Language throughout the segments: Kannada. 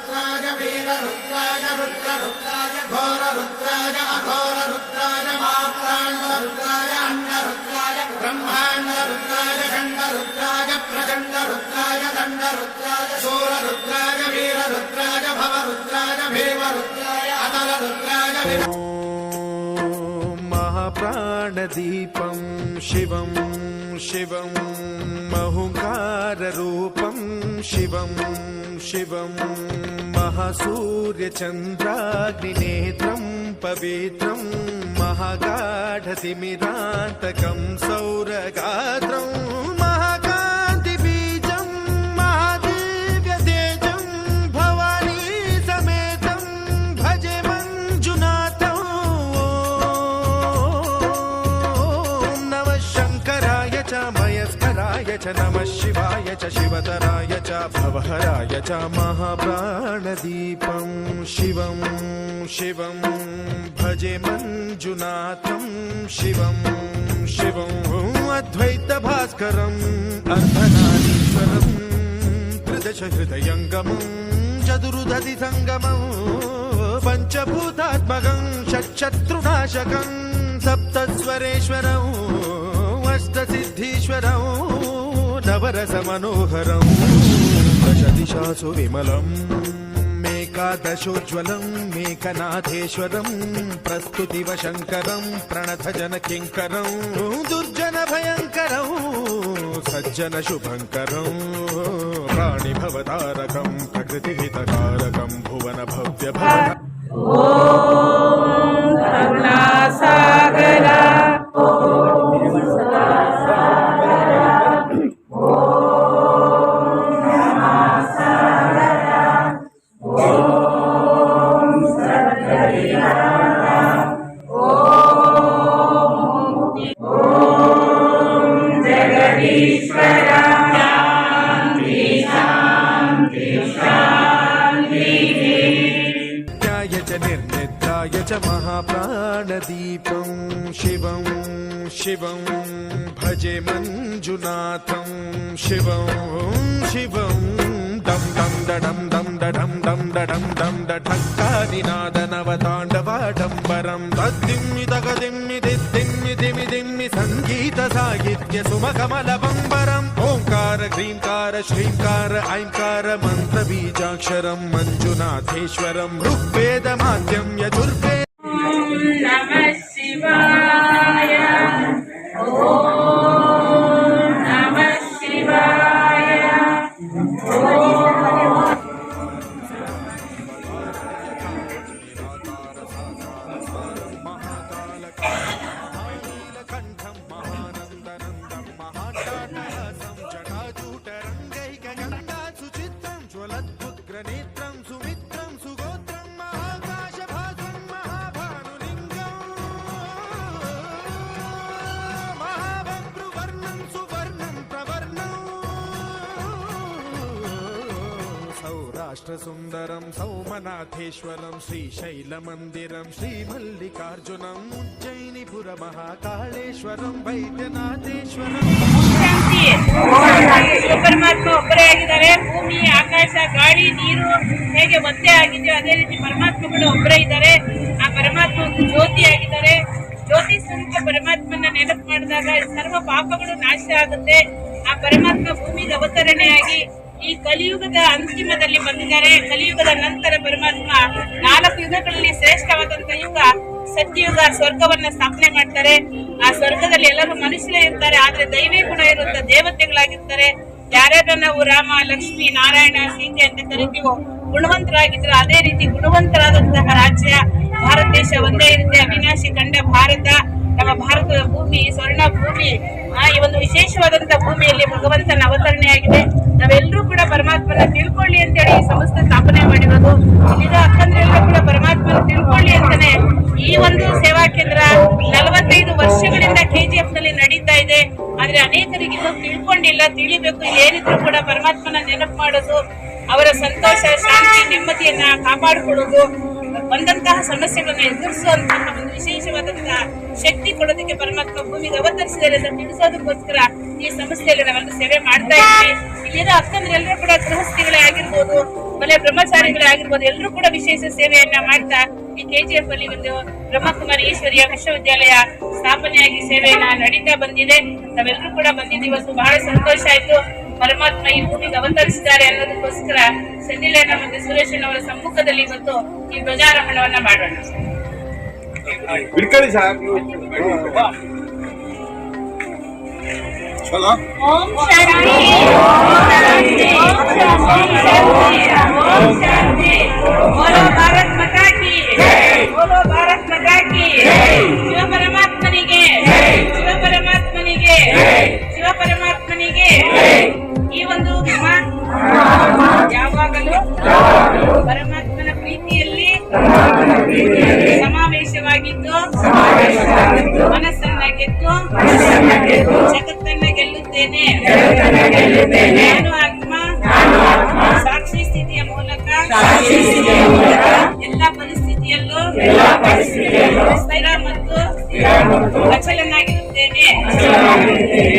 रुद्राय वीर रुद्राय रुद्र रुद्राय घोर रुद्राय अघोर रुद्राय मात्राण्ड रुद्राय अण्ड रुद्राय ब्रह्माण्ड रुद्राय खण्ड रुद्राय प्रचण्ड रुद्राय दण्ड रुद्राय शूर रुद्राय वीर रुद्राय भव रुद्राय भीम रुद्राय अतल रुद्राय महाप्राणदीपं शिवं शिवं महुकाररूपं शिवं शिवं महासूर्यचन्द्राग्निनेत्रं पवित्रं महागाढतिमिरान्तकं सौरगात्रं महाकान्तिबीजं महादिव्यतेजं भवानी समेतं भजे मञ्जुनाथं। ॐ नमः शङ्कराय च मयस्कराय च नमः शिवाय च शिवतराय च भवहराय च महाप्राणदीपं शिवं शिवं भजे मञ्जुनाथं शिवं शिवं अद्वैतभास्करम् अर्धनारीश्वरं त्रिदशहृदयङ्गमं चतुर्दधिसङ्गमं पञ्चभूतात्मकं षट्शत्रुनाशकं सप्तस्वरेश्वरम् अष्टसिद्धीश्वरं नवरसमनोहरं दशदिशासु विमलम् मेकादशोज्ज्वलं मेकनाथेश्वरं प्रस्तुतिवशङ्करं प्रणतजनकिङ्करं दुर्जनभयङ्करं सज्जनशुभङ्करं प्राणिभवतारकं प्रकृतिहितकारकं भुवनभव्यभवन। करुणासागरा निर्निद्राय च महाप्राणदीपं शिवं शिवं भजे मञ्जुनाथं शिवं शिवं दं दं दडं दं दडं दं दडं दं दठक्कादिनादनवताण्डवाडम्बरं तद्दिम्मि तगदिम्मि दिद्दिम्मि दिमि दिम्मि सङ्गीतसाहित्य सुमकमलबम्बरम् ओङ्कार ह्रीङ्कार श्रीङ्कार ऐङ्कार मन्त्रबीजाक्षरं मञ्जुनाथेश्वरं ऋग्वेदमाद्यं यजुर्वेद। नमः शिवाय ॐ नमः शिवाय कंठं महानन्दनन्दं महाटाटहासं जटाजूटरङ्गैकगङ्गा सुचित्रं ज्वलद्भुग्रनेत्रं सुमित्रं सुगोत्रं महाकाशभासं महाभानुलिङ्गं महाभद्रुवर्णं सुवर्णं प्रवर्णं सौराष्ट्रसुन्दरं सौमनाथेश्वरं श्रीशैलमन्दिरं श्रीमल्लिकार्जुनम् उज्जयिनिपुरमहाकाळेश्वरं वैद्यनाथेश्वरं। ಪರಮಾತ್ಮ ಒಬ್ಬರೇ ಆಗಿದ್ದಾರೆ. ಭೂಮಿ ಆಕಾಶ ಗಾಳಿ ನೀರು ಹೇಗೆ ಒಂದೇ ಆಗಿದೆಯೋ ಅದೇ ರೀತಿ ಪರಮಾತ್ಮ ಕೂಡ ಒಬ್ಬರೇ ಇದ್ದಾರೆ. ಆ ಪರಮಾತ್ಮ ಒಂದು ಜ್ಯೋತಿ ಆಗಿದ್ದಾರೆ. ಜ್ಯೋತಿ ಸ್ವರೂಪ ಪರಮಾತ್ಮನ ನೆನಪು ಮಾಡಿದಾಗ ಸರ್ವ ಪಾಪಗಳು ನಾಶ ಆಗುತ್ತೆ. ಆ ಪರಮಾತ್ಮ ಭೂಮಿಗೆ ಅವತರಣೆಯಾಗಿ ಈ ಕಲಿಯುಗದ ಅಂತಿಮದಲ್ಲಿ ಬಂದಿದ್ದಾರೆ. ಕಲಿಯುಗದ ನಂತರ ಪರಮಾತ್ಮ 4 ಯುಗಗಳಲ್ಲಿ ಶ್ರೇಷ್ಠವಾದಂತ ಯುಗ ಸತ್ಯಯುಗ ಸ್ವರ್ಗವನ್ನ ಸ್ಥಾಪನೆ ಮಾಡ್ತಾರೆ. ಆ ಸ್ವರ್ಗದಲ್ಲಿ ಎಲ್ಲರೂ ಮನುಷ್ಯರೇ ಇರ್ತಾರೆ, ಆದ್ರೆ ದೈವಿ ಗುಣ ಇರುವಂತ ದೇವತೆಗಳಾಗಿರ್ತಾರೆ. ಯಾರ್ಯಾರ ನಾವು ರಾಮ ಲಕ್ಷ್ಮಿ ನಾರಾಯಣ ಸೀತೆ ಅಂತ ಕರಿತೀವೋ ಗುಣವಂತರಾಗಿದ್ರೆ ಅದೇ ರೀತಿ ಗುಣವಂತರಾದಂತಹ ರಾಜ್ಯ ಭಾರತ ದೇಶ ಒಂದೇ ಇರುತ್ತೆ. ಅವಿನಾಶಿ ಕಂಡ ಭಾರತ ನಮ್ಮ ಭಾರತದ ಭೂಮಿ ಸ್ವರ್ಣ ಭೂಮಿ. ಈ ಒಂದು ವಿಶೇಷವಾದಂತಹ ಭೂಮಿಯಲ್ಲಿ ಭಗವಂತನ ಅವತರಣೆಯಾಗಿದೆ. ನಾವೆಲ್ಲರೂ ಕೂಡ ಪರಮಾತ್ಮನ ತಿಳ್ಕೊಳ್ಳಿ ಅಂತೇಳಿ ಈ ಸಂಸ್ಥೆ ಸ್ಥಾಪನೆ ಮಾಡಿರೋದು. ಇಲ್ಲಿನ ಅಕ್ಕಂದ್ರೆಲ್ಲರೂ ಕೂಡ ಪರಮಾತ್ಮನ ತಿಳ್ಕೊಳ್ಳಿ ಅಂತಾನೆ ಈ ಒಂದು ಸೇವಾ ಕೇಂದ್ರ 45 ವರ್ಷಗಳಿಂದ KGF ನಲ್ಲಿ ನಡೀತಾ ಇದೆ. ಆದ್ರೆ ಅನೇಕರಿಗೆ ಇದು ತಿಳ್ಕೊಂಡಿಲ್ಲ. ತಿಳಿಬೇಕು. ಏನಿದ್ರು ಕೂಡ ಪರಮಾತ್ಮನ ನೆನಪು ಮಾಡೋದು, ಅವರ ಸಂತೋಷ ಶಾಂತಿ ನೆಮ್ಮದಿಯನ್ನ ಕಾಪಾಡಿಕೊಳ್ಳೋದು, ಬಂದಂತಹ ಸಮಸ್ಯೆಗಳನ್ನು ಎದುರಿಸುವಂತಹ ಒಂದು ವಿಶೇಷವಾದಂತಹ ಶಕ್ತಿ ಕೊಡೋದಕ್ಕೆ ಪರಮಾತ್ಮ ಭೂಮಿಗೆ ಅವತರಿಸಿದ್ದಾರೆ ಅಂತ ತಿಳಿಸೋದಕ್ಕೋಸ್ಕರ ಈ ಸಂಸ್ಥೆಯಲ್ಲಿ ನಾವೆಲ್ಲ ಸೇವೆ ಮಾಡ್ತಾ ಇದ್ದೀವಿ. ಇಲ್ಲಿರೋ ಅಕ್ಕಂದ್ರೆಲ್ಲರೂ ಕೂಡ ಗೃಹಸ್ಥಿಗಳೇ ಆಗಿರ್ಬೋದು, ಆಮೇಲೆ ಬ್ರಹ್ಮಚಾರಿಗಳೇ ಆಗಿರ್ಬೋದು, ಎಲ್ಲರೂ ಕೂಡ ವಿಶೇಷ ಸೇವೆಯನ್ನ ಮಾಡ್ತಾ ಈ KGF ಅಲ್ಲಿ ಒಂದು ಬ್ರಹ್ಮಕುಮಾರಿ ಈಶ್ವರಿಯ ವಿಶ್ವವಿದ್ಯಾಲಯ ಸ್ಥಾಪನೆಯಾಗಿ ಸೇವೆಯನ್ನ ನಡೀತಾ ಬಂದಿದೆ. ನಾವೆಲ್ಲರೂ ಕೂಡ ಬಂದಿದ್ದೀವಿ, ಇವತ್ತು ಬಹಳ ಸಂತೋಷ ಆಯ್ತು. ಪರಮಾತ್ಮ ಈ ಭೂಮಿಗೆ ಅವತರಿಸಿದ್ದಾರೆ ಅನ್ನೋದಕ್ಕೋಸ್ಕರ ಸೆಂದಿಲಣ್ಣ ಮತ್ತೆ ಸುರೇಶಣ್ಣವರ ಸಮ್ಮುಖದಲ್ಲಿ ಇವತ್ತು ಈ ಧ್ವಜಾರೋಹಣವನ್ನ ಮಾಡೋಣ. ಓಂ ಶಾಂತಿ, ಓಂ ಶಾಂತಿ, ಬೋಲೋ ಭಾರತ್ ಮಾತಾ ಕಿ, ಬೋಲೋ ಭಾರತ್ ಮಾತಾ ಕಿ, ಶಿವ ಪರಮಾತ್ಮನಿಗೆ, ಶಿವ ಪರಮಾತ್ಮನಿಗೆ, ಶಿವ ಪರಮಾತ್ಮನಿಗೆ. ಈ ಒಂದು ಯಾವಾಗಲೂ ಪರಮಾತ್ಮನ ಪ್ರೀತಿಯಲ್ಲಿ ಸಮಾವೇಶವಾಗಿದ್ದು ಮನಸ್ಸನ್ನ ಗೆದ್ದು ಜಗತ್ತನ್ನ ಗೆಲ್ಲುತ್ತೇನೆ. ನಾನು ಆತ್ಮ ಸಾಕ್ಷಿ ಸ್ಥಿತಿಯ ಮೂಲಕ ಎಲ್ಲ ಪರಿಸ್ಥಿತಿಯಲ್ಲೂ ಸ್ಥಿರ ಮತ್ತು ಅಚಲನಾಗಿರುತ್ತೇನೆ.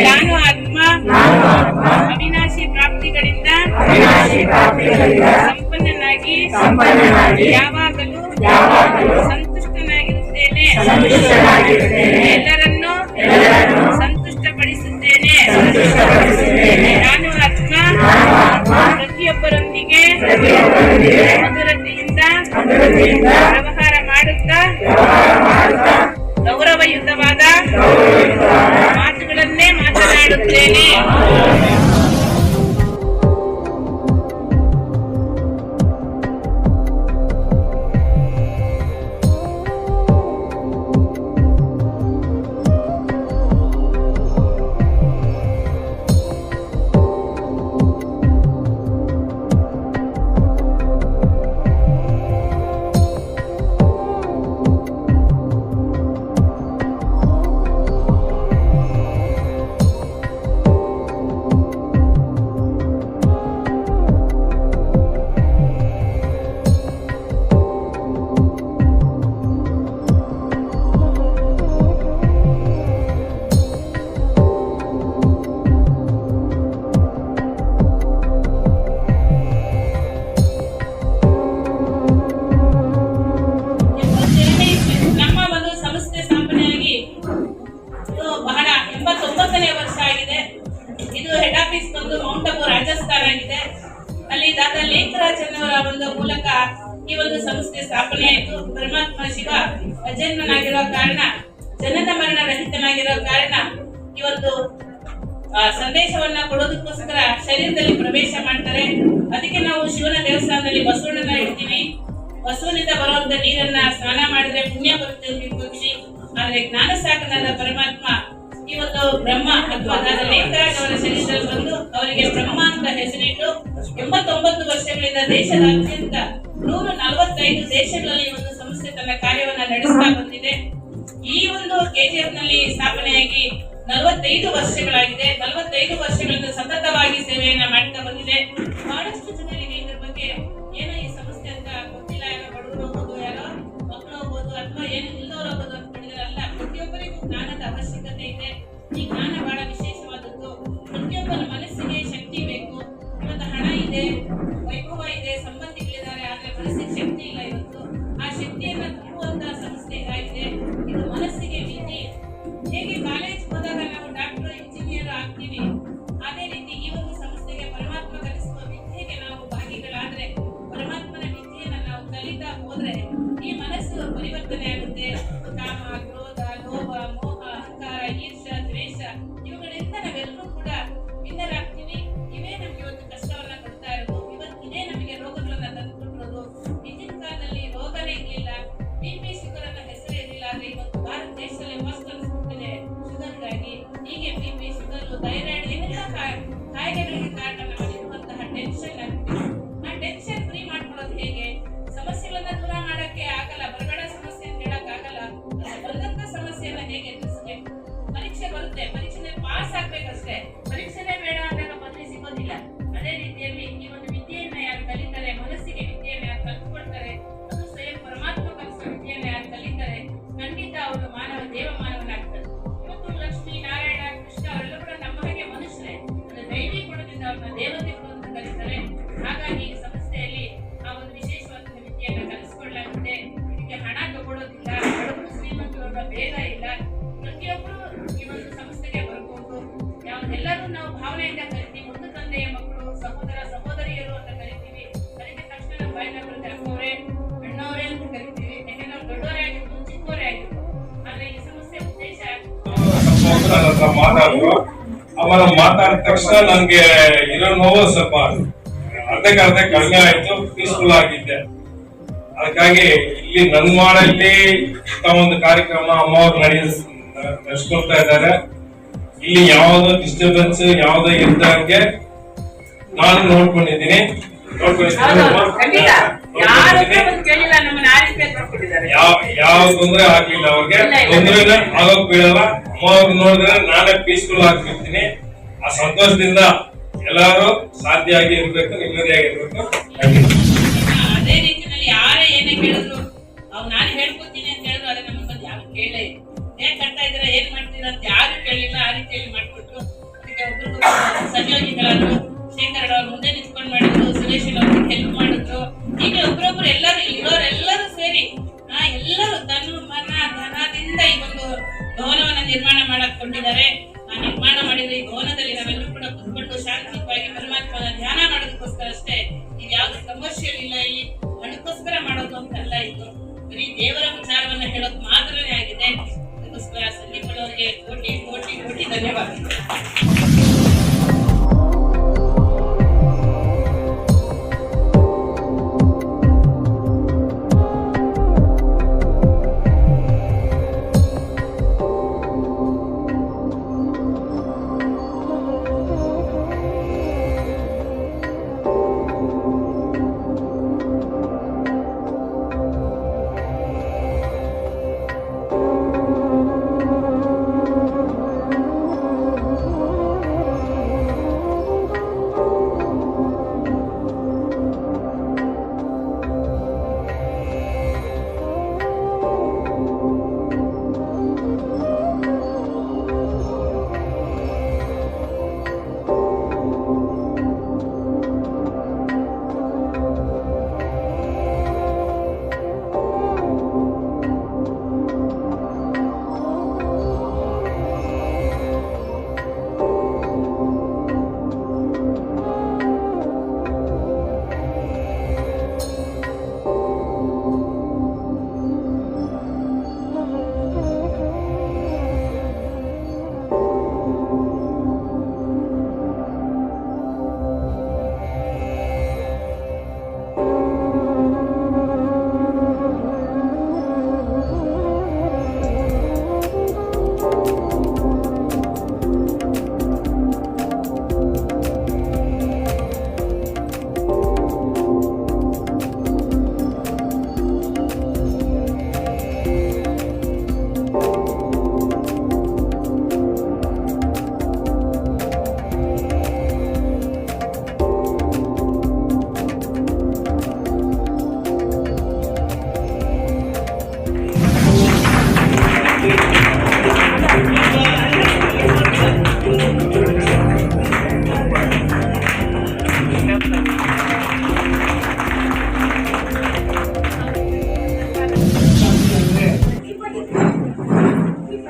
ನಾನು ಆತ್ಮ ಅವಿನಾಶಿ ಪ್ರಾಪ್ತಿಗಳಿಂದ ಸಂಪನ್ನನಾಗಿ ಯಾವಾಗಲೂ ಸಂತುಷ್ಟನಾಗಿರುತ್ತೇನೆ. ಎಲ್ಲರನ್ನೂ ಸಂತುಷ್ಟಪಡಿಸುತ್ತೇನೆ. ನಾನು ಆತ್ಮ ಪ್ರತಿಯೊಬ್ಬರೊಂದಿಗೆ ಮಧುರತೆಯಿಂದ ವ್ಯವಹಾರ ಮಾಡುತ್ತಾ ಗೌರವಯುತವಾದ ಮಾತುಗಳನ್ನೇ ಮಾತನಾಡುತ್ತೇನೆ. ಈ ಒಂದು ಸಂಸ್ಥೆ ಸ್ಥಾಪನೆ ಆಯಿತು. ಪರಮಾತ್ಮ ಶಿವ ಅಜನ್ಮನಾಗಿರೋ ಕಾರಣ, ಜನನ ಮರಣ ರಹಿತನಾಗಿರೋ ಕಾರಣ ಈ ಒಂದು ಸಂದೇಶವನ್ನ ಕೊಡೋದಕ್ಕೋಸ್ಕರ ಶರೀರದಲ್ಲಿ ಪ್ರವೇಶ ಮಾಡ್ತಾರೆ. ಅದಕ್ಕೆ ನಾವು ಶಿವನ ದೇವಸ್ಥಾನದಲ್ಲಿ ಬಸವಣ್ಣನ ಇಡ್ತೀವಿ. ಬಸವನಿಂದ ಬರುವಂತ ನೀರನ್ನ ಸ್ನಾನ ಮಾಡಿದ್ರೆ ಪುಣ್ಯ ಬರುತ್ತೆ ಪಕ್ಷಿ. ಆದ್ರೆ ಜ್ಞಾನ ಸಾಗರನಾದ ಪರಮಾತ್ಮ ಈ ಒಂದು ಬ್ರಹ್ಮ ಅಥವಾ ನೇತರಾಜ್ ಅವರ ಶರೀರದಲ್ಲಿ ಬಂದು ಅವರಿಗೆ ಬ್ರಹ್ಮ ಅಂತ ಹೆಸರಿಟ್ಟು 89 ವರ್ಷಗಳಿಂದ ದೇಶದಾದ್ಯಂತ 145 ದೇಶಗಳಲ್ಲಿ ಒಂದು ಸಂಸ್ಥೆ ತನ್ನ ಕಾರ್ಯವನ್ನ ನಡೆಸ್ತಾ ಬಂದಿದೆ. ಈ ಒಂದು KGF ನಲ್ಲಿ ಸ್ಥಾಪನೆಯಾಗಿ 45 ವರ್ಷಗಳಾಗಿದೆ. 45 ವರ್ಷಗಳಿಂದ ಸತತವಾಗಿ ಸೇವೆಯನ್ನ ಮಾಡ್ತಾ ಬಂದಿದೆ. ಬಹಳಷ್ಟು ಜನರಿಗೆ ಇದ್ರ ಬಗ್ಗೆ ಏನೋ ಈ ಸಂಸ್ಥೆ ಅಂತ ಗೊತ್ತಿಲ್ಲ. ಯಾರೋ ಬಡವರು ಹೋಗ್ಬೋದು, ಯಾರೋ ಮಕ್ಕಳು ಹೋಗ್ಬೋದು, ಅಥವಾ ಏನು ಇಲ್ಲದವ್ರು ಹೋಗ್ಬೋದು ಅಂದ್ಕೊಂಡಿದಾರಲ್ಲ. ಪ್ರತಿಯೊಬ್ಬರಿಗೂ ಜ್ಞಾನದ ಅವಶ್ಯಕತೆ ಇದೆ. ಈ ಜ್ಞಾನ ಬಹಳ ವಿಶೇಷವಾದದ್ದು. ಪ್ರತಿಯೊಬ್ಬರ ಮನಸ್ಸಿಗೆ ಶಕ್ತಿ ಬೇಕು. ಇವತ್ತು ಹಣ ಇದೆ, ವೈಭವ ಇದೆ, ಸಂಬಂಧಿಗಳಿದ್ದಾರೆ, ಆದ್ರೆ ಮನಸ್ಸಿಗೆ ಶಕ್ತಿ ಇಲ್ಲ. ಇವತ್ತು ಆ ಶಕ್ತಿಯನ್ನ ತುಂಬುವಂತಹ ಸಂಸ್ಥೆ ಇದಾಗಿದೆ. ಇದು ಮನಸ್ಸಿಗೆ ವಿದ್ಯೆ. ಹೇಗೆ ಕಾಲೇಜ್ ಹೋದಾಗ ನಾವು ಡಾಕ್ಟರ್, ಇಂಜಿನಿಯರ್ ಆಗ್ತೀವಿ, ಅದೇ ರೀತಿ ಈ ಒಂದು ಸಂಸ್ಥೆಗೆ ಪರಮಾತ್ಮ ಕಲಿಸುವ ವಿದ್ಯೆಗೆ ನಾವು ಭಾಗಿಗಳಾದ್ರೆ, ಪರಮಾತ್ಮನ ವಿದ್ಯೆಯನ್ನ ನಾವು ಕಲಿತಾ ಹೋದ್ರೆ ಈ ಮನಸ್ಸು ಪರಿವರ್ತನೆ ಆಗುತ್ತೆ. ಕಾಮ, ಕ್ರೋಧ, ಲೋಭ, ಮೋಹ, ಅಹಂಕಾರ, ಈರ್ಷ, ದ್ವೇಷ ಇವುಗಳಿಂದ ನಾವೆಲ್ಲರೂ ಕೂಡ ಭಿನ್ನರಾಗ್ತೀವಿ. ಇವೇ ನಮ್ಗೆ ಇವತ್ತು ಕಷ್ಟವನ್ನ ಕೊಡ್ತಾ ಇರೋದು. ಇವತ್ತು ಇದೇ ನಮಗೆ ರೋಗಗಳನ್ನ ತಂದುಕೊಟ್ಟಿರೋದು. ಹಿಂದಿನ ಕಾಲದಲ್ಲಿ ರೋಗನೇ ಇರಲಿಲ್ಲ, BP ಶುಗರ್ ಅನ್ನೋ ಹೆಸರೇ ಇರಲಿಲ್ಲ. ಆದ್ರೆ ಇವತ್ತು ಭಾರತ ದೇಶದಲ್ಲಿ ಫಸ್ಟ್ ಅನ್ಸ್ಬಿಟ್ಟಿದೆ ಶುಗರ್ಗಾಗಿ. ಹೀಗೆ BP ಶುಗರ್, ಥೈರಾಯ್ಡ್ ಏನೆಲ್ಲ ಕಾಯಿಲೆಗಳಿಗೆ ಕಾರಣ ನಮ್ಮಲ್ಲಿರುವಂತಹ ಟೆನ್ಷನ್ ಆಗ್ತದೆ. ಆ ಟೆನ್ಷನ್ ಫ್ರೀ ಮಾಡ್ಕೊಳ್ಳೋದು ಹೇಗೆ? ಸಮಸ್ಯೆಗಳನ್ನ ದೂರ ಮಾಡಕ್ಕೆ ಆಗಲ್ಲ. ಬರಬೇಡ ಸಮಸ್ಯೆ ಅಂತ ನನ್ನ ಹತ್ರ ಮಾತಾಡಿದ್ರು. ಆಮೇಲೆ ಮಾತಾಡಿದ ತಕ್ಷಣ ನನ್ಗೆ ಇರೋ ನೋವು ಸ್ವಲ್ಪ ಅರ್ಧಕ್ಕೆ ಕಡಿಮೆ ಆಯ್ತು, ಪೀಸ್ಫುಲ್ ಆಗಿದ್ದೆ. ಅದಕ್ಕಾಗಿ ಇಲ್ಲಿ ನನ್ ಮಾಡಲ್ಲಿ ಒಂದು ಕಾರ್ಯಕ್ರಮ ಅಮ್ಮವ್ರು ನಡೆಸ್ಕೊಳ್ತಾ ಇದ್ದಾರೆ. ಇಲ್ಲಿ ಯಾವ್ದೋ ಡಿಸ್ಟರ್ಬೆನ್ಸ್ ಯಾವ್ದೋ ಇದ್ದಂಗೆ ನಾನು ನೋಡ್ಕೊಂಡಿದ್ದೀನಿ. ಯಾವ ತೊಂದ್ರೆ ಆಗ್ಲಿಲ್ಲ ಅವ್ರಿಗೆ, ತೊಂದ್ರೆ ಆಗೋಕ್ ಬೀಳಲ್ಲ. ಅಮ್ಮವ್ರು ನೋಡಿದ್ರೆ ನಾನೇ ಪೀಸ್ಫುಲ್ ಆಗಿರ್ತೀನಿ. ಆ ಸಂತೋಷದಿಂದ ಎಲ್ಲಾರು ಸಾಧ್ಯ ಆಗಿ ಇರ್ಬೇಕು, ನೆಮ್ಮದಿಯಾಗಿರ್ಬೇಕು. ಅದೇ ರೀತಿಯಲ್ಲಿ ಯಾರೇ ಏನೇ ಕೇಳಿದ್ರು ನಾನು ಹೇಳ್ಕೊತೀನಿ ಅಂತ ಹೇಳಿದ್ರು, ಅದೇ ನಮ್ಮ ಬಂದು ಯಾರು ಕೇಳೇ ಇಲ್ಲ. ಏನ್ ಕಟ್ತಾ ಇದ್ರ ಏನ್ ಮಾಡ್ತೀರಾ ಅಂತ ಯಾರು ಕೇಳಿಲ್ಲ. ಆ ರೀತಿಯಲ್ಲಿ ಮಾಡ್ಕೊಟ್ರು. ಅದಕ್ಕೆ ಒಬ್ರು ಸಂಯೋಜಿತರಾದ್ರು, ಶೇಖರ್ ಅವ್ರು ಮುಂದೆ ನಿಂತ್ಕೊಂಡು ಮಾಡಿದ್ರು, ಸುರೇಶ್ ಅವ್ರಿಗೆ ಹೆಲ್ಪ್ ಮಾಡಿದ್ರು. ಹೀಗೆ ಒಬ್ರೊಬ್ರು ಎಲ್ಲರೂ ಇರೋರೆಲ್ಲರೂ ಸೇರಿ ಎಲ್ಲರೂ ಧನದಿಂದ ಈ ಒಂದು ಭವನವನ್ನ ನಿರ್ಮಾಣ ಮಾಡಕೊಂಡಿದ್ದಾರೆ. ನಿರ್ಮಾಣ ಮಾಡಿದ್ರೆ ಈ ಭವನದಲ್ಲಿ ನಾವೆಲ್ಲರೂ ಕೂಡ ಕುತ್ಕೊಂಡು ಶಾಂತಿಯುತವಾಗಿ ಪರಮಾತ್ಮನ ಧ್ಯಾನ ಮಾಡೋದಕ್ಕೋಸ್ಕರ ಅಷ್ಟೇ. ಇದು ಯಾವ್ದು ಕಮರ್ಷಿಯಲ್ ಇಲ್ಲ, ಇಲ್ಲಿ ಹಣಕ್ಕೋಸ್ಕರ ಮಾಡೋದು ಅಂತಲ್ಲ. ಇದು ಬರೀ ದೇವರ ವಿಚಾರವನ್ನ ಹೇಳೋದು ಮಾತ್ರನೇ ಆಗಿದೆ. ಅದಕ್ಕೋಸ್ಕರ ಸಂದೀಪ್ ಅವರಿಗೆ ಕೋಟಿ ಕೋಟಿ ಕೋಟಿ ಧನ್ಯವಾದಗಳು.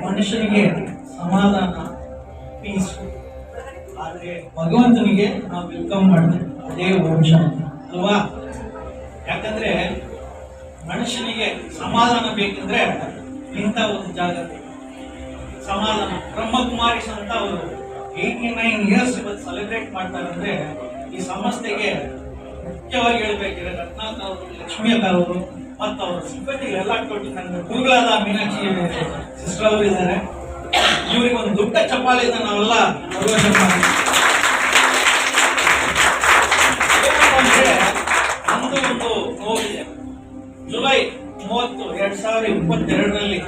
ಮನುಷ್ಯನಿಗೆ ಸಮಾಧಾನ, ಪೀಸ್. ಆದ್ರೆ ಭಗವಂತನಿಗೆ ನಾವು ವೆಲ್ಕಮ್ ಮಾಡಿದ್ರೆ ಅದೇ ಓಂ ಶಾಂತಿ ಅಲ್ವಾ? ಯಾಕಂದ್ರೆ ಮನುಷ್ಯನಿಗೆ ಸಮಾಧಾನ ಬೇಕಂದ್ರೆ ಇಂಥ ಒಂದು ಜಾಗ ಸಮಾಧಾನ. ಬ್ರಹ್ಮಕುಮಾರೀಸ್ ಅಂತ ಅವರು 89 ಇಯರ್ಸ್ ಇವತ್ತು ಸೆಲೆಬ್ರೇಟ್ ಮಾಡ್ತಾರೆ. ಅಂದ್ರೆ ಈ ಸಂಸ್ಥೆಗೆ ಮುಖ್ಯವಾಗಿ ಹೇಳ್ಬೇಕಿದ್ರೆ ರತ್ನಾಕರ್ ಅವರು, ಲಕ್ಷ್ಮೀ ಅಕ್ಕ ಅವರು ಮತ್ತು ಅವರ ಸಿಬ್ಬಂದಿಗಳೆಲ್ಲ ಕೊಟ್ಟು ನನ್ನ ಗುರುಗಳಾದ ಮೀನಾಕ್ಷಿ ಸಿಸ್ಟರ್ ಅವರು ಇದ್ದಾರೆ. ಇವರಿಗೆ ಒಂದು ದೊಡ್ಡ ಚಪ್ಪಾಳೆಯಿಂದ ನಾವೆಲ್ಲ ಒಂದು ನೋವಿದೆ. ಜುಲೈ 30, 2022ರಲ್ಲಿ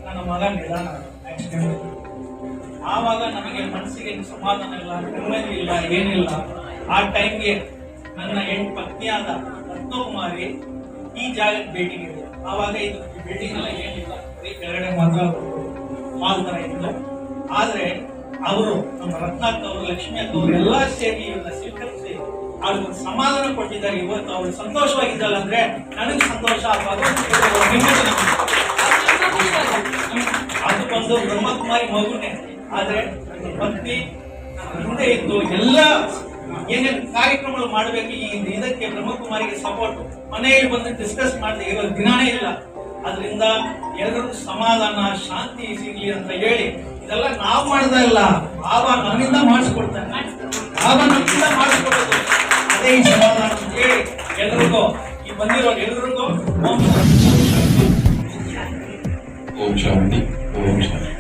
ನನ್ನ ಮಗ ನಿಧಾನ ಆಕ್ಸಿಡೆಂಟ್. ಆವಾಗ ನಮಗೆ ಮನಸ್ಸಿಗೆ ಸಮಾಧಾನ ಇಲ್ಲ, ನೆಮ್ಮದಿ ಇಲ್ಲ, ಏನಿಲ್ಲ. ಆ ಟೈಮ್ಗೆ ನನ್ನ ಪತ್ನಿಯಾದ ರತ್ನಕುಮಾರಿ ಈ ಜಾಗಕ್ಕೆ ಭೇಟಿ ನೀಡಿದೆ. ಆವಾಗ ಇದು ಬಿಲ್ಡಿಂಗ್ ಎಲ್ಲ ಏನಿಲ್ಲ, ಬರೀ ಕೆಳಗಡೆ ಮಾತ್ರ ಮಾಲ್ ತರ ಇತ್ತು. ಆದ್ರೆ ಅವರು ನಮ್ಮ ರತ್ನಾಕ್ ಅವರು, ಲಕ್ಷ್ಮಿ ಅಕ್ಕ ಅವರು ಎಲ್ಲ ಸೇರಿ ಇವನ್ನ ಸ್ವೀಕರಿಸಿ ಅವ್ರಿಗೆ ಸಮಾಧಾನ ಕೊಟ್ಟಿದ್ದಾರೆ. ಇವತ್ತು ಅವರು ಸಂತೋಷವಾಗಿದ್ದಲ್ಲ ಅಂದ್ರೆ ನನಗೆ ಸಂತೋಷ. ಅದು ಬಂದು ಬ್ರಹ್ಮಕುಮಾರಿ ಮಗುನೇ. ಆದ್ರೆ ನನ್ನ ಪತ್ನಿ ಹಿಂದೆ ಇದ್ದು ಎಲ್ಲ ಏನೇನು ಕಾರ್ಯಕ್ರಮಗಳು ಮಾಡಬೇಕು ಇದಕ್ಕೆ ಬ್ರಹ್ಮಕುಮಾರಿಗೆ ಸಪೋರ್ಟ್. ಮನೆಯಲ್ಲಿ ಬಂದು ಡಿಸ್ಕಸ್ ಮಾಡದೆ ಇರೋ ದಿನಾನೇ ಇಲ್ಲ. ಅದರಿಂದ ಎಲ್ಲರಿಗೂ ಸಮಾಧಾನ, ಶಾಂತಿ ಸಿಗ್ಲಿ ಅಂತ ಹೇಳಿ ಇದೆಲ್ಲ ನಾವು ಮಾಡ್ತಾ ಇಲ್ಲ, ಬಾಬಾ ನನ್ನಿಂದ ಮಾಡಿಸ್ಕೊಡ್ತಾನೆ, ಬಾಬಾ ನನ್ನಿಂದ ಮಾಡಿಸ್ಕೊಡೋದು. ಅದೇ ಈ ಸಮಾಧಾನ ಅಂತ ಹೇಳಿ ಎಲ್ರಿಗೂ ಈ ಬಂದಿರೋ ಎಲ್ರಿಗೂ ஓம் சாந்தி. ஓம் சாந்தி.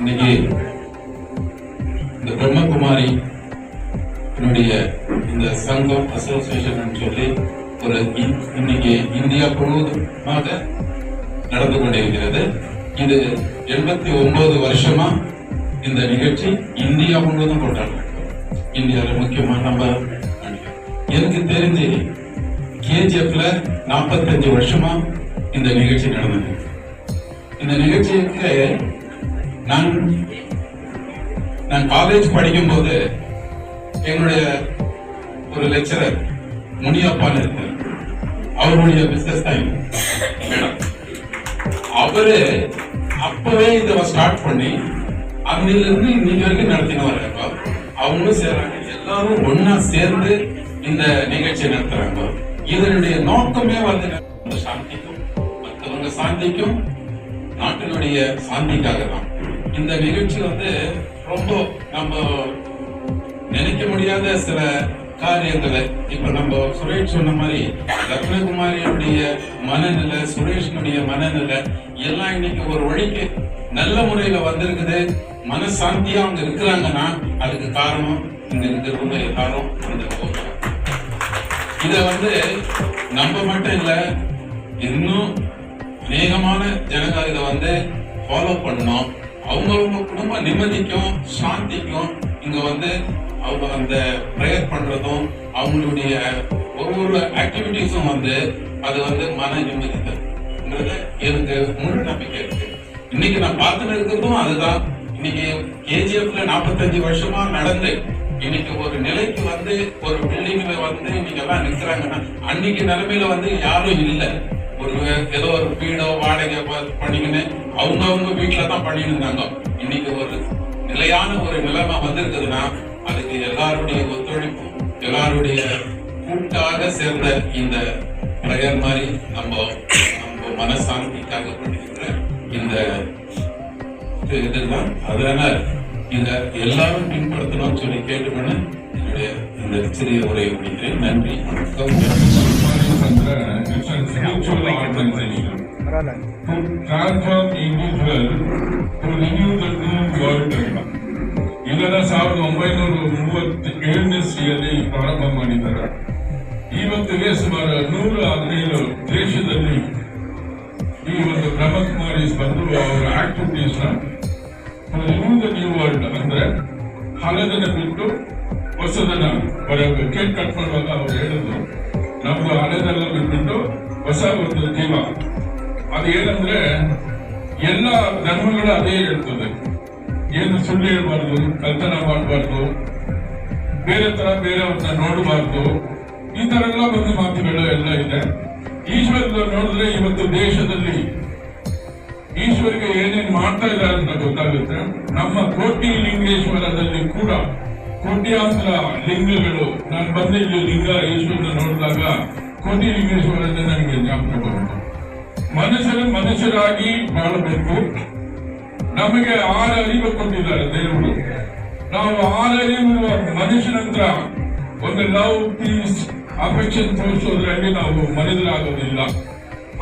இன்னைக்கு இந்த பிரம்மகுமாரி இந்த சங்கம் அசோசியேஷன் சொல்லி ஒரு இன்னைக்கு இந்தியா முழுவதுமாக நடந்து கொண்டிருக்கிறது. இது 89 வருஷமா இந்த நிகழ்ச்சி இந்தியா முழுவதும் கொண்டாடுறோம். இந்தியாவில் முக்கியமா நம்ம எனக்கு தெரிஞ்சு கேஜிஎஃப்ல 45 வருஷமா இந்த நிகழ்ச்சி நடந்தது. இந்த நிகழ்ச்சிக்கு நான் காலேஜ் படிக்கும் போது என்னுடைய ஒரு லெக்சரர் முனியப்பான்னு இருக்கார். அவருடைய பிசினஸ் டைம் மேடம் அவரு அப்பவே இதை ஸ்டார்ட் பண்ணி அங்கிலிருந்து இன்னைக்கு வரைக்கும் நடத்தின வர்றாங்க. அவங்களும் சேர்றாங்க, எல்லாரும் ஒன்னா சேர்ந்து இந்த நிகழ்ச்சி நடத்துறாங்க. இதனுடைய நோக்கமே வந்து சாந்திக்கும், மற்றவங்க சாந்திக்கும், நாட்டினுடைய சாந்திக்காக தான். இந்த நிகழ்ச்சி வந்து ரொம்ப நம்ம நினைக்க முடியாத சில காரியங்களை இப்ப நம்ம சுரேஷ் சொன்ன மாதிரி ரத்னகுமாரியுடைய மனநிலை, சுரேஷனுடைய மனநிலை எல்லாம் இன்னைக்கு ஒரு வழிக்கு நல்ல முறையில வந்திருக்குது. மனசாந்தியா அவங்க இருக்கிறாங்கன்னா அதுக்கு காரணம் இங்க இருக்கிறவங்க எல்லாரும் அந்த இத வந்து நம்ம மட்டும் இல்ல, இன்னும் அநேகமான ஜனங்க இதை வந்து ஃபாலோ பண்ணணும். அவங்கவுங்க குடும்ப நிம்மதிக்கும் சாந்திக்கும் இங்க வந்து அவங்க அந்த பிரேயர் பண்றதும் அவங்களுடைய ஒவ்வொரு ஆக்டிவிட்டிஸும் வந்து அது வந்து மன நிம்மதி தருங்கிறது எனக்கு முழு நம்பிக்கை இருக்கு. இன்னைக்கு நான் பார்த்துட்டு இருக்கிறதும் அதுதான். இன்னைக்கு கேஜிஎஃப்ல 45 வருஷமா நடந்து இன்னைக்கு ஒரு நிலைக்கு வந்து ஒரு பில்டிங்ல வந்து இன்னைக்கு எல்லாம் நிக்கிறாங்கன்னா அன்னைக்கு நிலைமையில வந்து யாரும் இல்லை. ஒரு ஏதோ ஒரு வீடோ வாடகை பண்ணிக்கின்னு அவங்க வீட்டுல தான் பண்ணிட்டு இருந்தாங்க. இன்னைக்கு ஒரு நிலையான ஒரு நிலைமை வந்திருக்குதுன்னா அதுக்கு எல்லாருடைய ஒத்துழைப்பும் எல்லாருடைய கூட்டாக சேர்ந்த இந்த பிரயர் மாதிரி நம்ம மனசாந்திக்காக பண்ணிக்கிற இந்த இதுதான். அதனால இத எல்லாரும் பின்பற்றணும்னு சொல்லி கேட்டுக்கொண்டு என்னுடைய இந்த சிறிய உரையை முடிக்கிறேன். நன்றி, வணக்கம். It's a spiritual organization to transform individual to renew the new world. ಇದನ್ನ 1937ನೇ ಇಸ್ವಿಯಲ್ಲಿ ಪ್ರಾರಂಭ ಮಾಡಿದ್ದಾರೆ. ಇವತ್ತಿಗೆ ಸುಮಾರು 115 ದೇಶದಲ್ಲಿ ಈ ಒಂದು ಬ್ರಹ್ಮಕುಮಾರೀಸ್ ಬಂದು ಅವರ activities renew the new world ಅಂದ್ರೆ ಹಳೆದನ್ನ ಬಿಟ್ಟು ಹೊಸದನ್ನ ಕೇಕ್ ಕಟ್ ಮಾಡುವಾಗ ಅವ್ರು ಹೇಳಿದ್ರು, ನಮ್ದು ಹಳೆದೆಲ್ಲ ಬಿಟ್ಬಿಟ್ಟು ಹೊಸ ಒಂದು ಜೀವ. ಅದು ಏನಂದ್ರೆ ಎಲ್ಲ ಧರ್ಮಗಳು ಅದೇ ಹೇಳ್ತದೆ, ಏನು ಸುಳ್ಳು ಹೇಳ್ಬಾರ್ದು, ಕಲ್ತನ ಮಾಡಬಾರ್ದು, ಬೇರೆ ತರ ಬೇರೆಯವ್ರನ್ನ ನೋಡಬಾರ್ದು, ಈ ತರ ಎಲ್ಲ ಒಂದು ಮಾತುಗಳು ಎಲ್ಲ ಇದೆ. ಈಶ್ವರ ನೋಡಿದ್ರೆ ಇವತ್ತು ದೇಶದಲ್ಲಿ ಈಶ್ವರಿಗೆ ಏನೇನ್ ಮಾಡ್ತಾ ಇದ್ದಾರೆ ಅಂತ ಗೊತ್ತಾಗುತ್ತೆ. ನಮ್ಮ ಕೋಟಿ ಲಿಂಗೇಶ್ವರದಲ್ಲಿ ಕೂಡ ಕೋಟ್ಯಾಂತರ ಲಿಂಗಗಳು. ನಾನು ಬಂದ ಇಲ್ಲಿ ಲಿಂಗ ಈಶ್ವರನ ನೋಡಿದಾಗ ಕೋಟಿ ಲಿಂಗೇಶ್ವರನ ನನಗೆ ಜ್ಞಾಪಕ ಬರುತ್ತೆ. ಮನುಷ್ಯರಾಗಿ ಬಾಳಬೇಕು. ನಮಗೆ 6 ಅರಿವು ಕೊಟ್ಟಿದ್ದಾರೆ ದೇವರು. ನಾವು 6 ಅರಿವು ಮನುಷ್ಯನಂತರ ಒಂದು ಲವ್, ಪೀಸ್, ಅಫೆಕ್ಷನ್ ತೋರಿಸೋದ್ರಲ್ಲಿ ನಾವು ಮನೆಯಲ್ಲಾಗೋದಿಲ್ಲ.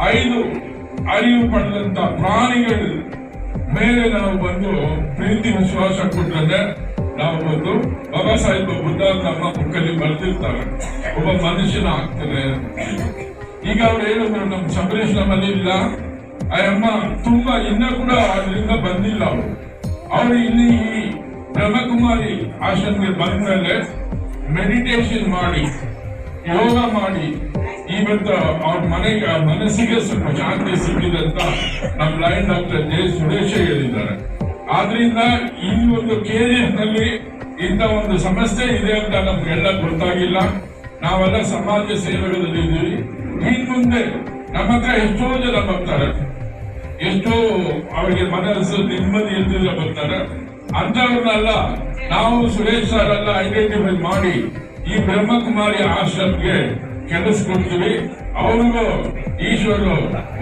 5 ಅರಿವು ಪಡೆದಂತ ಪ್ರಾಣಿಗಳ ಮೇಲೆ ನಾವು ಬಂದು ಪ್ರೀತಿ ವಿಶ್ವಾಸ ಕೊಟ್ಟರೆ ನಾವು ಬಂದು ಬಾಬಾ ಸಾಹೇಬ್ ಬುದ್ಧ ನಮ್ಮ ಬುಕ್ಕಲ್ಲಿ ಬರೆದಿರ್ತಾರೆ, ಒಬ್ಬ ಮನುಷ್ಯನ ಆಗ್ತದೆ. ಈಗ ಅವ್ರು ಹೇಳಿದ್ರು ನಮ್ಮ ಶಬರೀಶ್ ನಮ್ಮಲ್ಲಿ ಇಲ್ಲ, ಅಮ್ಮ ತುಂಬಾ ಇನ್ನ ಕೂಡ ಅದರಿಂದ ಬಂದಿಲ್ಲ. ಅವರು ಇಲ್ಲಿ ಈ ಬ್ರಹ್ಮಕುಮಾರಿ ಆಶ್ರಮಕ್ಕೆ ಬಂದ ಮೇಲೆ ಮೆಡಿಟೇಷನ್ ಮಾಡಿ, ಯೋಗ ಮಾಡಿ ಇವತ್ತು ಅವ್ರ ಮನಸ್ಸಿಗೆ ಸ್ವಲ್ಪ ಶಾಂತಿ ಸಿಕ್ಕಿದೆ ಅಂತ ನಮ್ಮ ಲೈನ್ ಡಾಕ್ಟರ್ ಜೆ ಸುರೇಶ್ ಹೇಳಿದ್ದಾರೆ. ಆದ್ರಿಂದ ಈ ಒಂದು ಕೆಜಿಎಫ್ ನಲ್ಲಿ ಇಂಥ ಒಂದು ಸಮಸ್ಯೆ ಇದೆ ಅಂತ ನಮ್ಗೆಲ್ಲ ಗೊತ್ತಾಗಿಲ್ಲ. ನಾವೆಲ್ಲ ಸಮಾಜ ಸೇವೆಗಳಲ್ಲಿ ಇದ್ದೀವಿ. ಇನ್ ಮುಂದೆ ನಮ್ಮ ಹತ್ರ ಎಷ್ಟೋ ಜನ ಬರ್ತಾರೆ, ಎಷ್ಟೋ ಅವರಿಗೆ ಮನಸ್ಸು ನೆಮ್ಮದಿ ಇಲ್ದಿಲ್ಲ ಬರ್ತಾರೆ. ಅಂತವ್ರನ್ನೆಲ್ಲ ನಾವು ಸುರೇಶ್ ಸರ್ ಎಲ್ಲ ಐಡೆಂಟಿಫೈ ಮಾಡಿ ಈ ಬ್ರಹ್ಮಕುಮಾರಿ ಆಶ್ರಮಕ್ಕೆ ಕೆಲಸ ಕೊಡ್ತೀವಿ. ಅವ್ರಿಗೂ ಈಶ್ವರು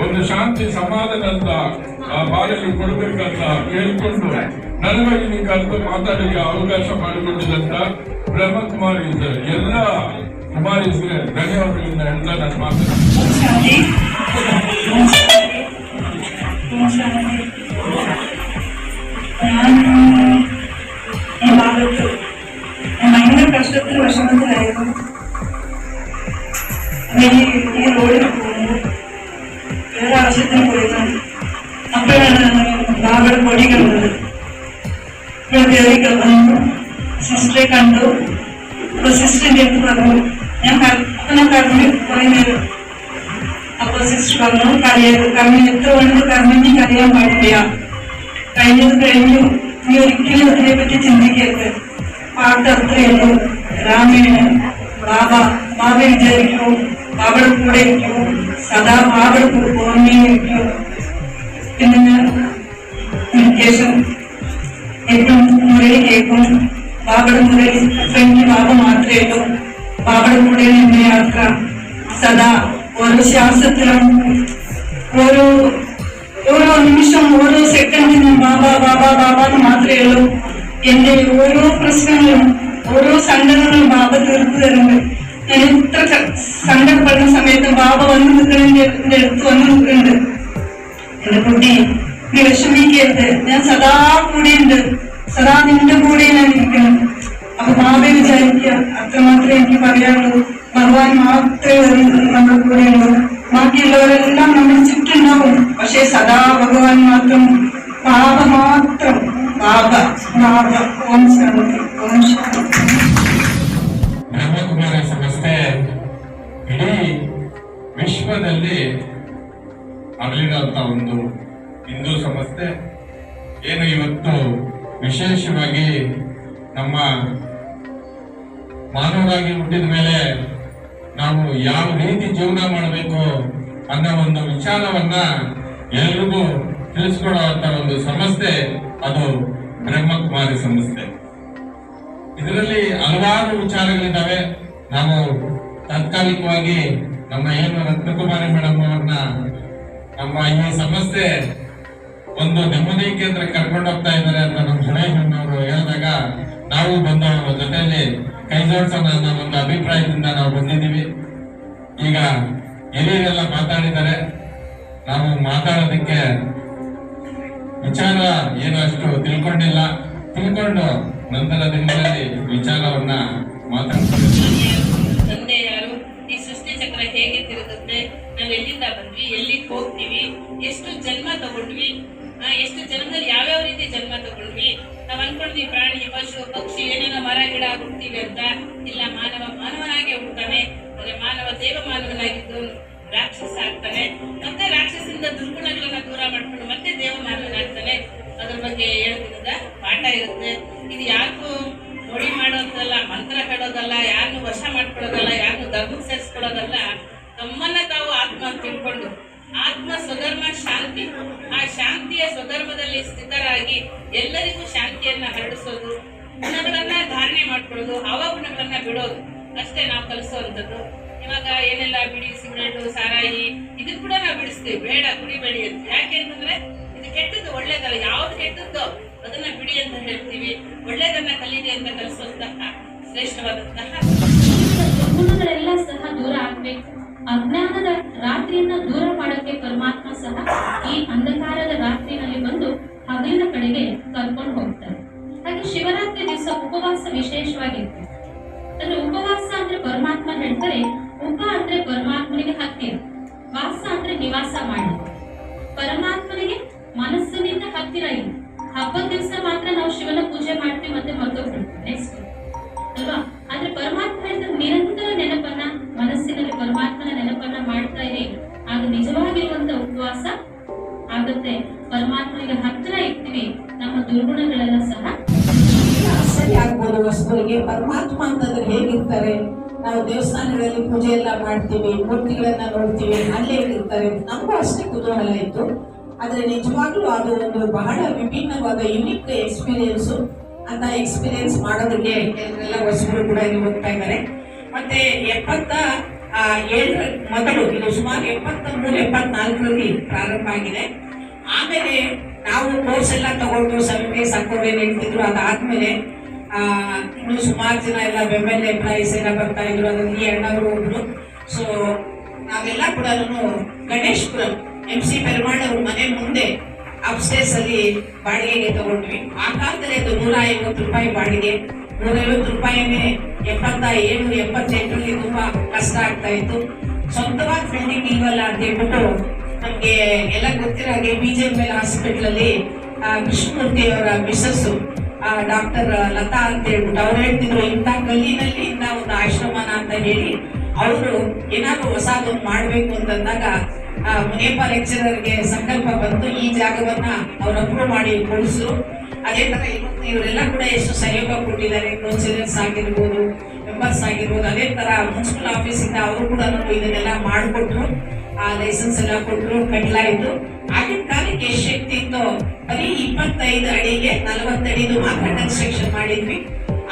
ಒಂದು ಶಾಂತಿ ಸಮಾಧಾನ ಅಂತ ಬಾಯಲ್ಲಿ ಕೊಡ್ಬೇಕಂತ ಕೇಳ್ಕೊಂಡು ನನಗೆ ಇಲ್ಲಿ ಕರೆದು ಮಾತಾಡಲಿಕ್ಕೆ ಅವಕಾಶ ಮಾಡಿಕೊಟ್ಟಿದಂತ ಬ್ರಹ್ಮಕುಮಾರಿ ಎಲ್ಲ ಕುಮಾರಿಸ್ಗೆ ಧನ್ಯವಾದಗಳಿಂದ ಹೇಳ್ತಾ ನಾನು ಮಾತಾಡ್ತೀನಿ. ഭയങ്കര കഷ്ടത്തിൽ വിഷമത്തിലായിരുന്നു. ഈ റോഡിൽ പോകുന്നു, വേറെ ആവശ്യത്തിന് പോയിരുന്നു. അപ്പോഴാണ് ബാബയുടെ പൊടി കണ്ടത്. ഇവിടെ കയറി വന്നു, സിസ്റ്ററെ കണ്ടു. അപ്പൊ സിസ്റ്ററിന്റെ അടുത്ത് പറഞ്ഞു, ഞാൻ കരഞ്ഞു കുറെ നേരം. അപ്പൊ സിസ്റ്റർ പറഞ്ഞു, കരഞ്ഞു എത്ര വേണമെങ്കിൽ കരഞ്ഞെങ്കിൽ കരയാൻ പാടില്ല, കഴിഞ്ഞത് കഴിഞ്ഞു, നീ ഒരിക്കലും അതിനെപ്പറ്റി ചിന്തിക്കരുത്. പാട്ട് അത്രയുള്ളൂ, രാമേണൻ ബാബ വിചാരിക്കൂ, ബാബയുടെ കൂടെ ഇരിക്കൂ, സദാ ബാബയുടെ ഓർമ്മ ഇരിക്കൂ. പിന്നെ ഞാൻ മെഡിറ്റേഷൻ എപ്പോഴും മുരളി കേൾക്കും. ബാബയുടെ മുരളി എനിക്ക് ബാബ മാത്രമേ ഉള്ളൂ. ബാബയുടെ കൂടെ എന്നെ യാത്ര സദാ ഓരോ ശ്വാസത്തിലും ഓരോ നിമിഷം ഓരോ സെക്കൻഡിനും ബാബ ബാബ ബാബ എന്ന് മാത്രമേ ഉള്ളൂ. എന്റെ ഓരോ പ്രശ്നങ്ങളും ഓരോ സങ്കടങ്ങളും ബാബ തീർത്തു തരുന്നുണ്ട്. ഞാൻ ഇത്ര സങ്കടപ്പെടുന്ന സമയത്ത് ബാബ വന്നു നിൽക്കണ എന്റെ അടുത്ത് വന്നു നിൽക്കുന്നുണ്ട്. എന്റെ കുട്ടി, നീ വിഷമിക്കരുത്, ഞാൻ സദാ കൂടെയുണ്ട്, സദാ നിന്റെ കൂടെ ഞാൻ ഇരിക്കണം. അപ്പൊ ബാബയെ വിചാരിക്കുക, അത്രമാത്രമേ എനിക്ക് പറയാനുള്ളൂ. ഭഗവാൻ മാത്രമേ നമ്മുടെ കൂടെയുള്ളൂ, ബാക്കിയുള്ളവരെല്ലാം നമ്മുടെ ചുറ്റുണ്ടാവും. പക്ഷെ സദാ ഭഗവാൻ മാത്രം, ബാബ മാത്രം, ബാബ ബാബ. ഓം ശാന്തി, ഓം ശാന്തി. ಬ್ರಹ್ಮಕುಮಾರಿ ಸಂಸ್ಥೆ ಇಡೀ ವಿಶ್ವದಲ್ಲಿ ಅಗಲಿರುವಂತ ಒಂದು ಹಿಂದೂ ಸಂಸ್ಥೆ. ಏನು ಇವತ್ತು ವಿಶೇಷವಾಗಿ ನಮ್ಮ ಮಾನವರಾಗಿ ಹುಟ್ಟಿದ ಮೇಲೆ ನಾವು ಯಾವ ರೀತಿ ಜೀವನ ಮಾಡಬೇಕು ಅನ್ನೋ ಒಂದು ವಿಚಾರವನ್ನ ಎಲ್ರಿಗೂ ತಿಳಿಸ್ಕೊಡುವಂತ ಒಂದು ಸಂಸ್ಥೆ ಅದು ಬ್ರಹ್ಮಕುಮಾರಿ ಸಂಸ್ಥೆ. ಇದರಲ್ಲಿ ಹಲವಾರು ವಿಚಾರಗಳಿದ್ದಾವೆ. ನಾವು ತಾತ್ಕಾಲಿಕವಾಗಿ ನಮ್ಮ ಏನು ರತ್ನಕುಮಾರಿ ಮೇಡಮ್ ಅವ್ರನ್ನ ನಮ್ಮ ಈ ಸಂಸ್ಥೆ ಒಂದು ನೆಮ್ಮದಿ ಕೇಂದ್ರ ಕರ್ಕೊಂಡು ಹೋಗ್ತಾ ಇದ್ದಾರೆ ಅಂತ ನಮ್ಮ ಗಣೇಶಣ್ಣವರು ಹೇಳಿದಾಗ ನಾವು ಬಂದು ಅವರ ಜೊತೆಯಲ್ಲಿ ಕೈ ಜೋಡಿಸೋಣ ಅನ್ನೋ ಒಂದು ಅಭಿಪ್ರಾಯದಿಂದ ನಾವು ಬಂದಿದ್ದೀವಿ. ಈಗ ಹಿರಿಯರೆಲ್ಲ ಮಾತಾಡಿದ್ದಾರೆ, ನಾವು ಮಾತಾಡೋದಕ್ಕೆ ವಿಚಾರ ಏನು ಅಷ್ಟು ತಿಳ್ಕೊಂಡಿಲ್ಲ, ತಿಳ್ಕೊಂಡು ನಂತರ ದಿನಗಳಲ್ಲಿ ವಿಚಾರವನ್ನ ಮಾತಾಡ್ತೀವಿ. ತಂದೆ ಯಾರು, ಈ ಸೃಷ್ಟಿ ಚಕ್ರ ಹೇಗೆ ತಿರುಗುತ್ತೆ, ನಾವ್ ಎಲ್ಲಿಂದ ಬಂದ್ವಿ, ಎಲ್ಲಿಗೆ ಹೋಗ್ತೀವಿ, ಎಷ್ಟು ಜನ್ಮ ತಗೊಂಡ್ವಿ, ಎಷ್ಟು ಜನ್ಮದಲ್ಲಿ ಯಾವ್ಯಾವ ರೀತಿ ಜನ್ಮ ತಗೊಂಡ್ವಿ. ನಾವ್ ಅನ್ಕೊಂಡ್ವಿ ಪ್ರಾಣಿ ಪಶು ಪಕ್ಷಿ ಏನೇನೋ ಮರ ಗಿಡ ಹುಡ್ತೀವಿ ಅಂತ. ಇಲ್ಲ, ಮಾನವನಾಗೆ ಹುಡ್ತಾನೆ. ಅಂದ್ರೆ ಮಾನವ ದೇವ ಮಾನವನಾಗಿದ್ದು ರಾಕ್ಷಸ ಆಗ್ತಾನೆ, ಮತ್ತೆ ರಾಕ್ಷಸದಿಂದ ದುರ್ಗುಣಗಳನ್ನ ದೂರ ಮಾಡ್ಕೊಂಡು ಮತ್ತೆ ದೇವ ಮಾನವನಾಗ್ತಾನೆ. ಅದ್ರ ಬಗ್ಗೆ ಹೇಳ್ತಿದ್ದ ಪಾಠ ಇರುತ್ತೆ. ಇದು ಯಾರಿಗೂ ಮೋಡಿ ಮಾಡೋದಲ್ಲ, ಮಂತ್ರ ಹೇಳೋದಲ್ಲ, ಯಾರನ್ನು ವಶ ಮಾಡ್ಕೊಳ್ಳೋದಲ್ಲ, ಯಾರನ್ನು ಧರ್ಮಕ್ಕೆ ಸೇರಿಸ್ಕೊಳ್ಳೋದಲ್ಲ. ತಮ್ಮನ್ನ ತಾವು ಆತ್ಮ ಅಂತ ತಿಳ್ಕೊಂಡು ಆತ್ಮ ಸ್ವಧರ್ಮ ಶಾಂತಿ, ಆ ಶಾಂತಿಯ ಸ್ವಧರ್ಮದಲ್ಲಿ ಸ್ಥಿತರಾಗಿ ಎಲ್ಲರಿಗೂ ಶಾಂತಿಯನ್ನ ಹರಡಿಸೋದು, ಗುಣಗಳನ್ನ ಧಾರಣೆ ಮಾಡ್ಕೊಳ್ಳೋದು, ಗುಣಗಳನ್ನ ಬಿಡೋದು ಅಷ್ಟೇ ನಾವು ಕಲಿಸುವಂಥದ್ದು. ಇವಾಗ ಏನೆಲ್ಲ ಬಿಡಿ, ಸಿಗರೇಟು, ಸಾರಾಯಿ ಇದನ್ನ ಕೂಡ ನಾವು ಬಿಡಿಸ್ತೀವಿ, ಬೇಡ ಕುಡಿಬೇಡಿ ಅಂತ. ಯಾಕೆ ಅಂತಂದ್ರೆ ಇದು ಕೆಟ್ಟದ್ದು, ಒಳ್ಳೇದಲ್ಲ. ಯಾವ್ದು ಕೆಟ್ಟದ್ದು ಅದನ್ನ ಬಿಡಿ ಅಂತ ಹೇಳ್ತೀವಿ, ಒಳ್ಳೇದನ್ನ ಕಲೀರಿ ಅಂತ ಕಲಿಸುವಂತಹ ಶ್ರೇಷ್ಠವಾದಂತಹ ದುರ್ಗುಣಗಳೆಲ್ಲ ಸಹ ದೂರ ಆಗ್ಬೇಕು. ಅಜ್ಞಾನದ ರಾತ್ರಿಯನ್ನ ದೂರ ಮಾಡಕ್ಕೆ ಪರಮಾತ್ಮ ಸಹ ಈ ಅಂಧಕಾರದ ರಾತ್ರಿನಲ್ಲಿ ಬಂದು ಹಗಲಿನ ಕಡೆಗೆ ಕರ್ಕೊಂಡು ಹೋಗ್ತಾರೆ. ಹಾಗೆ ಶಿವರಾತ್ರಿ ದಿವಸ ಉಪವಾಸ ವಿಶೇಷವಾಗಿರುತ್ತೆ. ಅಂದ್ರೆ ಉಪವಾಸ ಅಂದ್ರೆ ಪರಮಾತ್ಮ ಹೇಳ್ತಾರೆ, ಉಪ ಅಂದ್ರೆ ಪರಮಾತ್ಮನಿಗೆ ಹತ್ತಿರ, ವಾಸ ಅಂದ್ರೆ ನಿವಾಸ ಮಾಡಿ. ಪರಮಾತ್ಮನಿಗೆ ಮನಸ್ಸಿನಿಂದ ಹತ್ತಿರ ಇಲ್ಲ. ಹಬ್ಬದ ದಿವಸ ಮಾತ್ರ ನಾವು ಶಿವನ ಪೂಜೆ ಮಾಡ್ತೀವಿ, ಮತ್ತೆ ಮರ್ತೋಗ್ಬಿಡ್ತೀವಿ ನೆಕ್ಸ್ಟ್ ಅಲ್ವಾ. ಆದ್ರೆ ಪರಮಾತ್ಮ ಹೇಳ್ತಾರೆ, ನಿರಂತರ ನೆನಪನ್ನ ಮನಸ್ಸಿನಲ್ಲಿ ಪರಮಾತ್ಮನ ನೆನಪನ್ನ ಮಾಡ್ತಾ ಇರಿ, ಆಗ ನಿಜವಾಗಿರುವಂತ ಉಪವಾಸ ಆಗುತ್ತೆ. ಪರಮಾತ್ಮನಿಗೆ ಹತ್ತಿರ ಇರ್ತೀವಿ, ನಮ್ಮ ದುರ್ಗುಣಗಳೆಲ್ಲ ಸಹ ಆಶ್ಚರ್ಯ ಆಗ್ಬೋದು ವಸ್ತುವಿಗೆ. ಪರಮಾತ್ಮ ಅಂತಂದ್ರೆ ಹೇಗಿರ್ತಾರೆ? ನಾವು ದೇವಸ್ಥಾನಗಳಲ್ಲಿ ಪೂಜೆ ಎಲ್ಲ ಮಾಡ್ತೀವಿ, ಮೂರ್ತಿಗಳನ್ನ ನೋಡ್ತೀವಿ, ಅಲ್ಲೇ ಇರ್ತಾರೆ. ನಮಗೂ ಅಷ್ಟೇ ಕುತೂಹಲ ಇತ್ತು. ಆದ್ರೆ ನಿಜವಾಗ್ಲೂ ಅದು ಒಂದು ಬಹಳ ವಿಭಿನ್ನವಾದ ಯುನಿಕ್ ಎಕ್ಸ್ಪೀರಿಯನ್ಸು. ಅಂತ ಎಕ್ಸ್ಪೀರಿಯನ್ಸ್ ಮಾಡೋದಕ್ಕೆ ಕೆಲವೆಲ್ಲ ವಸ್ತುಗಳು ಕೂಡ ಇಲ್ಲಿ ಹೋಗ್ತಾ ಇದ್ದಾರೆ. ಮತ್ತೆ ಮೊದಲು ಇದು ಸುಮಾರು 73-74ರಲ್ಲಿ ಪ್ರಾರಂಭ ಆಗಿದೆ. ಆಮೇಲೆ ನಾವು ಕೋರ್ಸ್ ಎಲ್ಲ ತಗೊಂಡು ಸಭೆ ಸಕ್ಕೋರೆ ಹೇಳ್ತಿದ್ರು. ಅದಾದ್ಮೇಲೆ ಇನ್ನು ಸುಮಾರು ಜನ ಎಲ್ಲ ಬೆಂಬಲ ಎಂಪ್ಲಾಯೀಸ್ ಎಲ್ಲ ಬರ್ತಾ ಇದ್ರು. ಅದರಲ್ಲಿ ಅಣ್ಣವರು ಒಬ್ರು. ಸೊ ನಾವೆಲ್ಲ ಕೂಡ ಗಣೇಶ್ಪುರಂ MC ಪೆರುಮಾಳ್ ಅವ್ರ ಮನೆ ಮುಂದೆ ಅಪ್ಸ್ಟೇರ್ಸ್ ಅಲ್ಲಿ ಬಾಡಿಗೆಗೆ ತಗೊಂಡ್ವಿ. ಆ ಕಾಲದಲ್ಲಿ ಅದು 150 ರೂಪಾಯಿ ಬಾಡಿಗೆ. 150 ರೂಪಾಯಿನೇ 77-78ರಲ್ಲಿ ತುಂಬಾ ಕಷ್ಟ ಆಗ್ತಾ ಇತ್ತು. ಸ್ವಂತವಾದ ಬಿಲ್ಡಿಂಗ್ ಇಲ್ವಲ್ಲ ಅಂತ ಹೇಳ್ಬಿಟ್ಟು ನಮ್ಗೆ ಎಲ್ಲ ಗೊತ್ತಿರೋ ಹಾಗೆ BJML ಹಾಸ್ಪಿಟಲ್ ಅಲ್ಲಿ ಕೃಷ್ಣಮೂರ್ತಿ ಅವರ ಮಿಸಸ್ ಡಾಕ್ಟರ್ ಲತಾ ಅಂತ ಹೇಳ್ಬಿಟ್ಟು ಅವ್ರು ಹೇಳ್ತಿದ್ರು, ಇಂಥ ಗಲ್ಲಿನಲ್ಲಿ ಇಂಥ ಒಂದು ಆಶ್ರಮನ ಅಂತ ಹೇಳಿ ಅವರು ಏನಾದ್ರು ಹೊಸದೊಂದು ಮಾಡ್ಬೇಕು ಅಂತಂದಾಗ ಮುನಿಯಪ್ಪ ಲೆಕ್ಚರರ್ಗೆ ಸಂಕಲ್ಪ ಬಂತು. ಈ ಜಾಗವನ್ನ ಅವ್ರು ಅಪ್ರೂವ್ ಮಾಡಿ ಕೊಡಿಸಿದ್ರು. ಅದೇ ತರ ಇವತ್ತು ಇವರೆಲ್ಲ ಕೂಡ ಎಷ್ಟು ಸಹಯೋಗ ಕೊಟ್ಟಿದ್ದಾರೆ. ಕೌನ್ಸಿಲರ್ಸ್ ಆಗಿರ್ಬೋದು, ಮೆಂಬರ್ಸ್ ಆಗಿರ್ಬೋದು. ಅದೇ ತರ ಮುನ್ಸಿಪಲ್ ಆಫೀಸ್ ಇಂದ ಅವರು ಕೂಡ ಇದನ್ನೆಲ್ಲ ಮಾಡಿಕೊಟ್ರು. ಲೈಸೆನ್ಸ್ ಎಲ್ಲ ಕೊಟ್ಟರು, ಕಟ್ಲಾಯ್ತು. ಆಗಿನ ಕಾಲಕ್ಕೆ ಎಷ್ಟು ಶಕ್ತಿ ಇತ್ತು, ಬರೀ 25 ಅಡಿಗೆ 40 ಅಡಿದು ಮಾತ್ರ ಕನ್ಸ್ಟ್ರಕ್ಷನ್ ಮಾಡಿದ್ವಿ.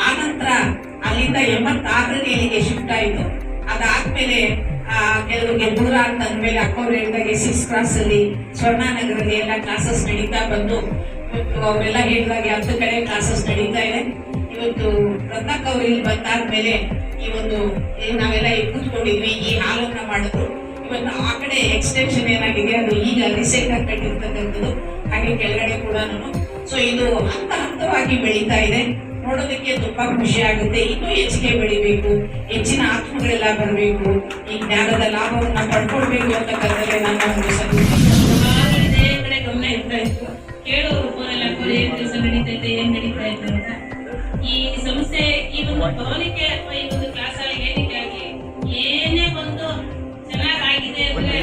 ಆ ನಂತರ ಅಲ್ಲಿಂದ 86ರಲ್ಲಿ ಇಲ್ಲಿಗೆ ಶಿಫ್ಟ್ ಆಯ್ತು. ಅದಾದ್ಮೇಲೆ ಕೆಲವರಿಗೆ ದೂರ ಅಂತ ಅಂದ್ಮೇಲೆ ಅಕ್ಕವ್ರು ಹೇಳಿದಾಗೆ 6 ಕ್ರಾಸ್ ಅಲ್ಲಿ ಸ್ವರ್ಣನಗರಲ್ಲಿ ಎಲ್ಲ ಕ್ಲಾಸಸ್ ನಡೀತಾ ಬಂದು ಇವತ್ತು ಅವರೆಲ್ಲ ಹೇಳಿದಾಗೆ 10 ಕಡೆ ಕ್ಲಾಸಸ್ ನಡೀತಾ ಇದೆ. ಇವತ್ತು ರತ್ನಕ್ಕ ಅವ್ರು ಇಲ್ಲಿ ಬಂದಾದ್ಮೇಲೆ ಈ ಒಂದು ನಾವೆಲ್ಲ ಕೂತ್ಕೊಂಡಿದ್ವಿ, ಈ ಹಾಲನ್ನ ಮಾಡಿದ್ರು. ಇವತ್ತು ಆ ಕಡೆ ಎಕ್ಸ್ಟೆನ್ಷನ್ ಏನಾಗಿದೆ ಅದು ಈಗ ರೀಸೆಂಟ್ ಆಗಿ ಕಟ್ಟಿರ್ತಕ್ಕಂಥದ್ದು. ಹಾಗೆ ಕೆಳಗಡೆ ಕೂಡ ಸೊ ಇದು ಹಂತವಾಗಿ ಬೆಳೀತಾ ಇದೆ. ನೋಡೋದಕ್ಕೆ ತುಂಬಾ ಖುಷಿ ಆಗುತ್ತೆ. ಇನ್ನೂ ಹೆಚ್ಚಿಗೆ ಬೆಳಿಬೇಕು, ಹೆಚ್ಚಿನ ಆತ್ಮಗಳೆಲ್ಲ ಬರಬೇಕು, ಈ ಜ್ಞಾನದ ಲಾಭವನ್ನ ಪಡ್ಕೊಳ್ಬೇಕು ಅಂತಕ್ಕಂಥದ್ದೇ ನನ್ನ ಒಂದು ಇದೇ ಕಡೆ ಗಮನ ಇರ್ತಾ ಇತ್ತು. ಕೇಳೋರು ಫೋನೆಲ್ಲ ಏನ್ ಕೆಲಸ ನಡೀತೈತೆ, ಏನ್ ನಡೀತಾ ಇದೆ ಅಂತ. ಈ ಸಂಸ್ಥೆ ಈ ಒಂದು ಭವನಕ್ಕೆ ಅಥವಾ ಈ ಒಂದು ಕ್ಲಾಸ್ ಆಗಿ ಏನಕ್ಕೆ ಆಗಿ ಏನೇ ಒಂದು ಚೆನ್ನಾಗಿದೆ ಅಂದ್ರೆ